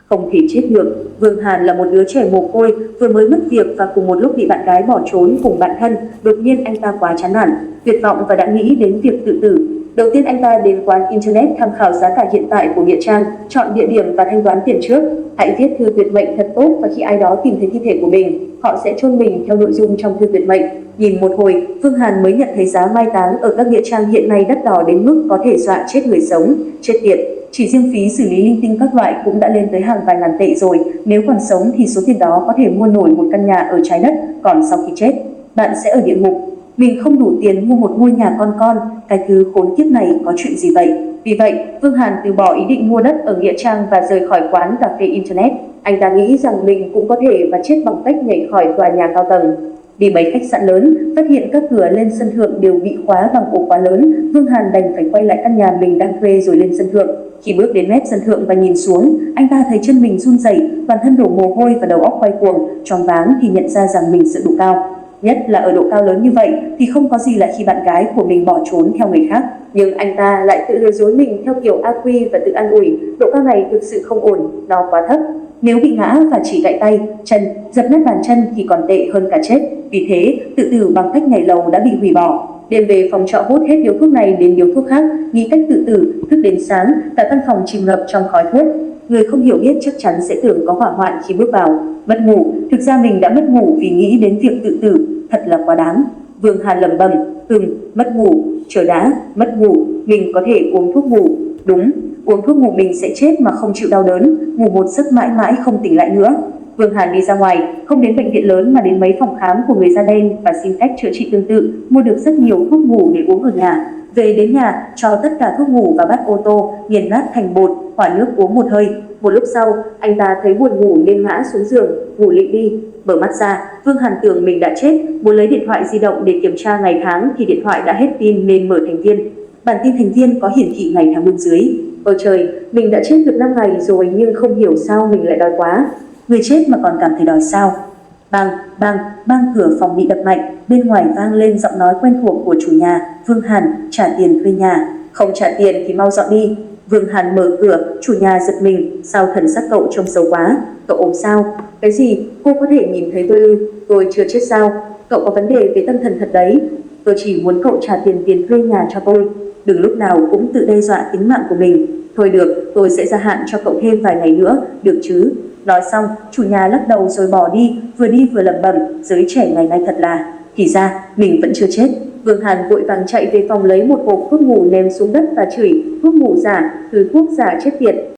Không thể chết được. Vương Hàn là một đứa trẻ mồ côi, vừa mới mất việc và cùng một lúc bị bạn gái bỏ trốn cùng bạn thân. Đột nhiên anh ta quá chán nản, tuyệt vọng và đã nghĩ đến việc tự tử. Đầu tiên anh ta đến quán Internet tham khảo giá cả hiện tại của nghĩa trang, chọn địa điểm và thanh toán tiền trước. Hãy viết thư tuyệt mệnh thật tốt và khi ai đó tìm thấy thi thể của mình, họ sẽ chôn mình theo nội dung trong thư tuyệt mệnh. Nhìn một hồi, Vương Hàn mới nhận thấy giá mai táng ở các nghĩa trang hiện nay đắt đỏ đến mức có thể dọa chết người sống. Chết tiệt, chỉ riêng phí xử lý linh tinh các loại cũng đã lên tới hàng vài ngàn tệ rồi. Nếu còn sống thì số tiền đó có thể mua nổi một căn nhà ở trái đất, còn sau khi chết, bạn sẽ ở địa ngục. Mình không đủ tiền mua một ngôi nhà con, cái thứ khốn kiếp này có chuyện gì vậy? Vì vậy, Vương Hàn từ bỏ ý định mua đất ở nghĩa trang và rời khỏi quán cà phê Internet. Anh ta nghĩ rằng mình cũng có thể và chết bằng cách nhảy khỏi tòa nhà cao tầng. Đi mấy khách sạn lớn, phát hiện các cửa lên sân thượng đều bị khóa bằng ổ khóa lớn, Vương Hàn đành phải quay lại căn nhà mình đang thuê rồi lên sân thượng. Khi bước đến mép sân thượng và nhìn xuống, anh ta thấy chân mình run rẩy, toàn thân đổ mồ hôi và đầu óc quay cuồng, choáng váng thì nhận ra rằng mình sợ độ cao. Nhất là ở độ cao lớn như vậy thì không có gì là khi bạn gái của mình bỏ trốn theo người khác. Nhưng anh ta lại tự lừa dối mình theo kiểu AQ và tự an ủi, độ cao này thực sự không ổn, nó quá thấp. Nếu bị ngã và chỉ gãy tay, chân, dập nát bàn chân thì còn tệ hơn cả chết. Vì thế, tự tử bằng cách nhảy lầu đã bị hủy bỏ. Đêm về phòng trọ hút hết điếu thuốc này đến điếu thuốc khác, nghĩ cách tự tử, thức đến sáng, cả căn phòng chìm ngập trong khói thuốc. Người không hiểu biết chắc chắn sẽ tưởng có hỏa hoạn khi bước vào. Mất ngủ, thực ra mình đã mất ngủ vì nghĩ đến việc tự tử, thật là quá đáng. Vương Hàn lẩm bẩm, mất ngủ, chờ đã, mất ngủ, mình có thể uống thuốc ngủ. Đúng, uống thuốc ngủ mình sẽ chết mà không chịu đau đớn, ngủ một giấc mãi mãi không tỉnh lại nữa. Vương Hàn đi ra ngoài, không đến bệnh viện lớn mà đến mấy phòng khám của người da đen và xin cách chữa trị tương tự, mua được rất nhiều thuốc ngủ để uống ở nhà. Về đến nhà, cho tất cả thuốc ngủ vào bát ô tô, nghiền nát thành bột, hòa nước uống một hơi. Một lúc sau, anh ta thấy buồn ngủ nên ngã xuống giường, ngủ lịm đi. Mở mắt ra, Vương Hàn tưởng mình đã chết, muốn lấy điện thoại di động để kiểm tra ngày tháng thì điện thoại đã hết pin nên mở thành viên. Bản tin thành viên có hiển thị ngày tháng bên dưới. Ôi trời, mình đã chết được 5 ngày rồi nhưng không hiểu sao mình lại đói quá. Người chết mà còn cảm thấy đói sao? Bang, bang, bang, cửa phòng bị đập mạnh, bên ngoài vang lên giọng nói quen thuộc của chủ nhà, Vương Hàn, trả tiền thuê nhà. Không trả tiền thì mau dọn đi. Vương Hàn mở cửa, chủ nhà giật mình, sao thần sắc cậu trông xấu quá, cậu ốm sao? Cái gì? Cô có thể nhìn thấy tôi ư? Tôi chưa chết sao? Cậu có vấn đề về tâm thần thật đấy. Tôi chỉ muốn cậu trả tiền thuê nhà cho tôi. Đừng lúc nào cũng tự đe dọa tính mạng của mình. Thôi được, tôi sẽ gia hạn cho cậu thêm vài ngày nữa, được chứ? Nói xong, chủ nhà lắc đầu rồi bỏ đi vừa lẩm bẩm, giới trẻ ngày nay thật là, thì ra mình vẫn chưa chết. Vương Hàn vội vàng chạy về phòng lấy một hộp thuốc ngủ ném xuống đất và chửi, thuốc ngủ giả, thứ thuốc giả chết tiệt.